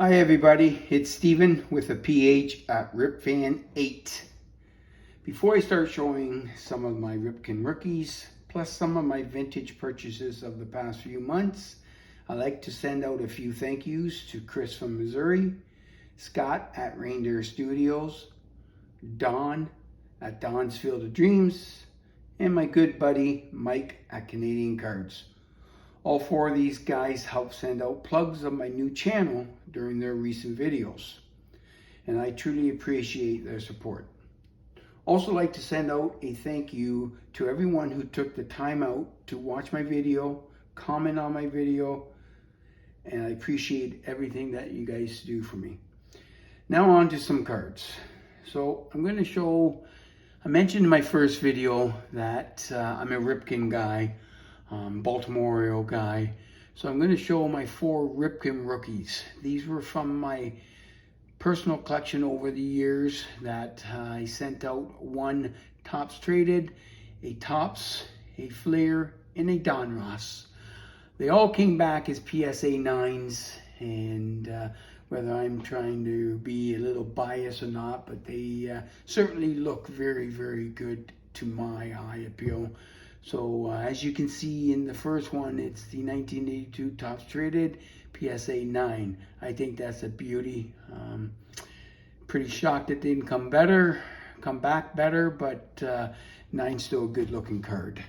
Hi everybody, it's Steven with a PH at Ripken8. Before I start showing some of my Ripken rookies, plus some of my vintage purchases of the past few months, I'd like to send out a few thank yous to Chris from Missouri, Scott at Reindeer Studios, Don at Don's Field of Dreams, and my good buddy Mike at Canadian Cards. All four of these guys help send out plugs of my new channel during their recent videos, and I truly appreciate their support. Also like to send out a thank you to everyone who took the time out to watch my video, comment on my video, and I appreciate everything that you guys do for me. Now on to some cards. So I'm going to show, I mentioned in my first video that I'm a Ripken guy. Baltimore Oriole guy. So I'm going to show my 4 Ripken rookies. These were from my personal collection over the years that I sent out: 1 Topps Traded, a Topps, a Flair, and a Donruss. They all came back as PSA 9s, and whether I'm trying to be a little biased or not, but they certainly look very, very good to my eye appeal. So as you can see in the first one, it's the 1982 Topps Traded PSA 9. I think that's a beauty. Pretty shocked it didn't come back better, but 9's still a good looking card.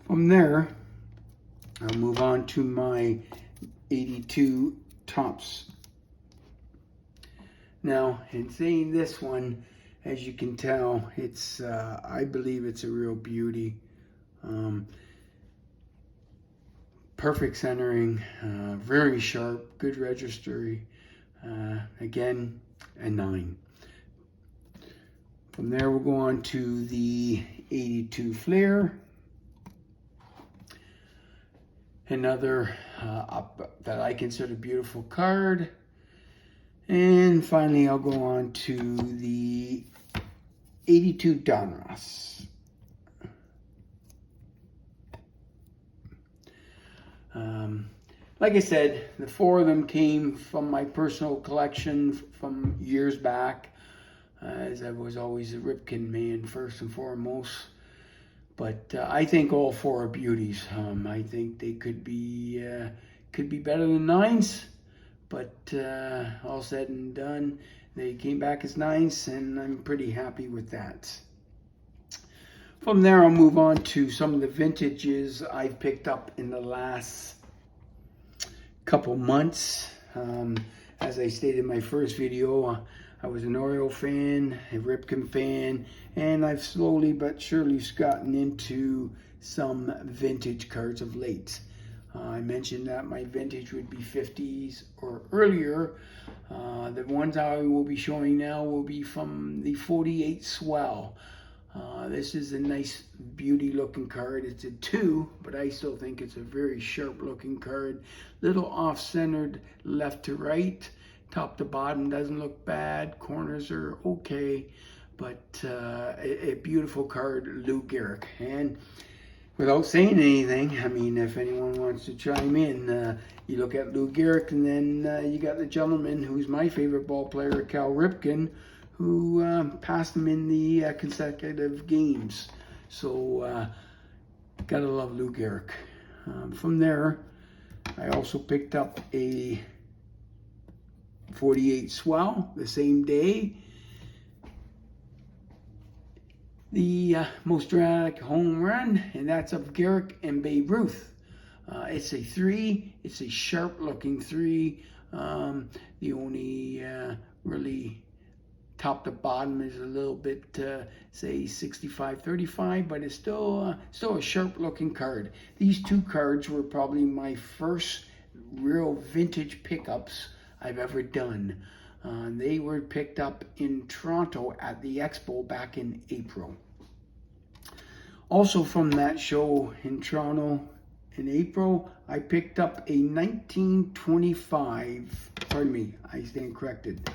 From there, I'll move on to my 82 Topps. Now, in saying this one, as you can tell, it's I believe it's a real beauty. Perfect centering, very sharp, good registry. Again, a 9. From there, we'll go on to the 82 Flair. Another that I consider beautiful card. And finally, I'll go on to the 82 Donruss. Like I said, the 4 of them came from my personal collection from years back, as I was always a Ripken man first and foremost. But I think all 4 are beauties. I think they could be better than 9s, but all said and done, they came back as 9s, and I'm pretty happy with that. From there, I'll move on to some of the vintages I've picked up in the last couple months. As I stated in my first video, I was an Oriole fan, a Ripken fan, and I've slowly but surely gotten into some vintage cards of late. I mentioned that my vintage would be 50s or earlier. The ones I will be showing now will be from the 48 Swell. This is a nice beauty looking card. It's a 2, but I still think it's a very sharp looking card. Little off centered left to right. Top to bottom doesn't look bad. Corners are okay, but a beautiful card, Lou Gehrig. And without saying anything, I mean, if anyone wants to chime in, you look at Lou Gehrig, and then you got the gentleman who's my favorite ball player, Cal Ripken, who passed him in the consecutive games. So, gotta love Lou Gehrig. From there, I also picked up a 48 Swell the same day. The most dramatic home run, and that's of Gehrig and Babe Ruth. It's a 3. It's a sharp looking 3. The only really top to bottom is a little bit, say 65-35, but it's still a sharp looking card. These 2 cards were probably my first real vintage pickups I've ever done. They were picked up in Toronto at the Expo back in April. Also from that show in Toronto in April, I picked up a 1925, pardon me, I stand corrected.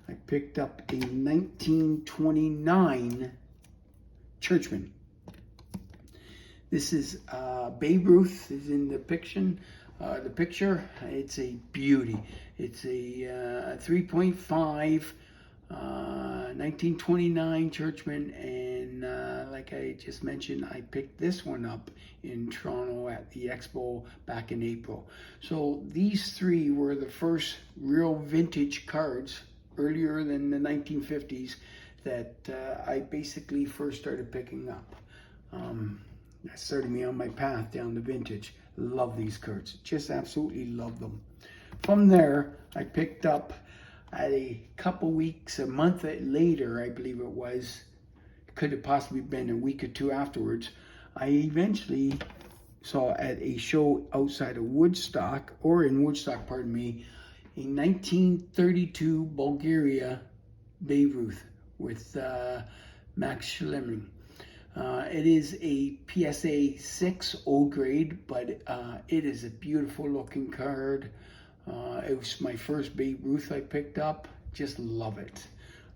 I picked up a 1929 Churchman. This is Babe Ruth is in the depiction. The picture, it's a beauty. It's a 3.5 1929 Churchman, and like I just mentioned, I picked this one up in Toronto at the Expo back in April. So these three were the first real vintage cards earlier than the 1950s that I basically first started picking up. That started me on my path down to vintage. Love these cards, just absolutely love them. From there, I picked up at a couple weeks, a month later, I believe it was, could have possibly been a week or two afterwards, I eventually saw at a show outside of Woodstock, or in Woodstock, pardon me, a 1932 Bulgaria Babe Ruth with Max Schmeling. It is a PSA 6 O grade, but it is a beautiful looking card. It was my first Babe Ruth I picked up. Just love it.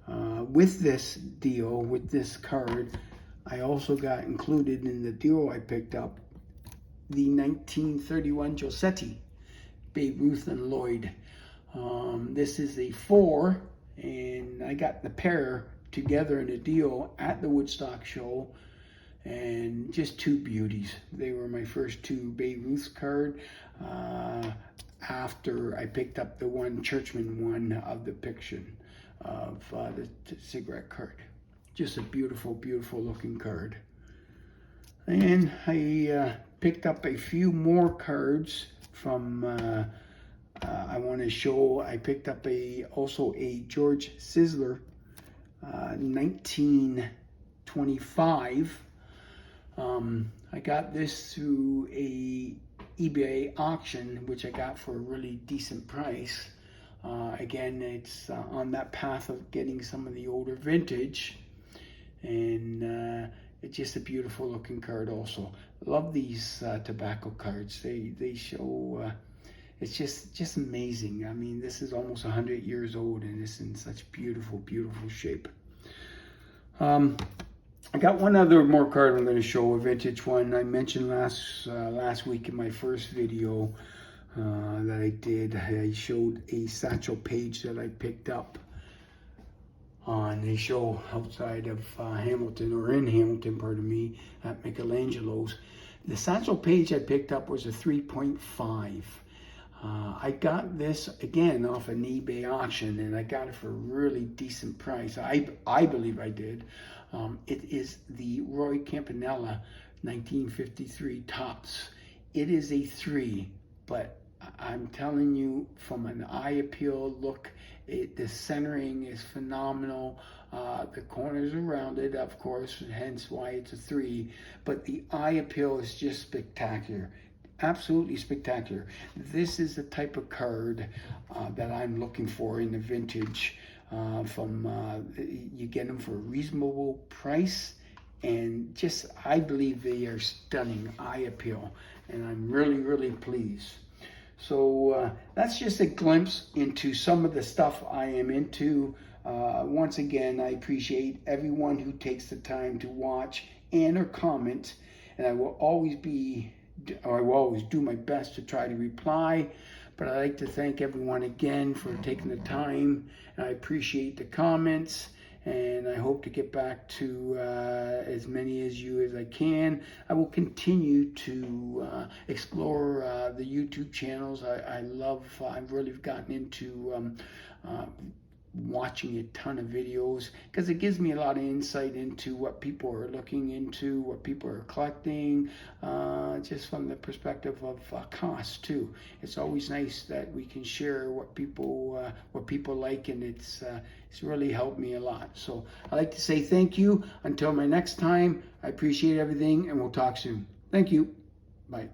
With this deal, with this card, I also got included in the deal I picked up the 1931 Jossetti Babe Ruth and Lloyd. This is a 4, and I got the pair together in a deal at the Woodstock show, and just two beauties. They were my first two Babe Ruth card after I picked up the one Churchman one of the picture of the cigarette card. Just a beautiful, beautiful looking card. And I picked up a few more cards from I want to show. I picked up also a George Sizzler 1925. I got this through a eBay auction, which I got for a really decent price. Again, it's on that path of getting some of the older vintage, and it's just a beautiful looking card also. Love these tobacco cards. They show, it's just amazing. I mean, this is almost 100 years old, and it's in such beautiful, beautiful shape. I got one other more card I'm going to show, a vintage one. I mentioned last week in my first video that I did. I showed a satchel page that I picked up on a show outside of Hamilton, or in Hamilton, pardon me, at Michelangelo's. The satchel page I picked up was a 3.5. I got this again off an eBay auction, and I got it for a really decent price. I believe I did. It is the Roy Campanella 1953 Topps. It is a 3, but I'm telling you, from an eye appeal look, the centering is phenomenal. The corners are rounded, of course, hence why it's a 3, but the eye appeal is just spectacular. Absolutely spectacular. This is the type of card that I'm looking for in the vintage. You get them for a reasonable price, and just, I believe they are stunning eye appeal, and I'm really, really pleased. So that's just a glimpse into some of the stuff I am into. Once again, I appreciate everyone who takes the time to watch and or comment, and I will always do my best to try to reply. But I'd like to thank everyone again for taking the time, and I appreciate the comments, and I hope to get back to as many as you as I can. I will continue to explore the YouTube channels. I've really gotten into watching a ton of videos, because it gives me a lot of insight into what people are looking into, what people are collecting, just from the perspective of cost too. It's always nice that we can share what people like, and it's really helped me a lot. So I'd like to say thank you. Until my next time, I appreciate everything, and we'll talk soon. Thank you. Bye.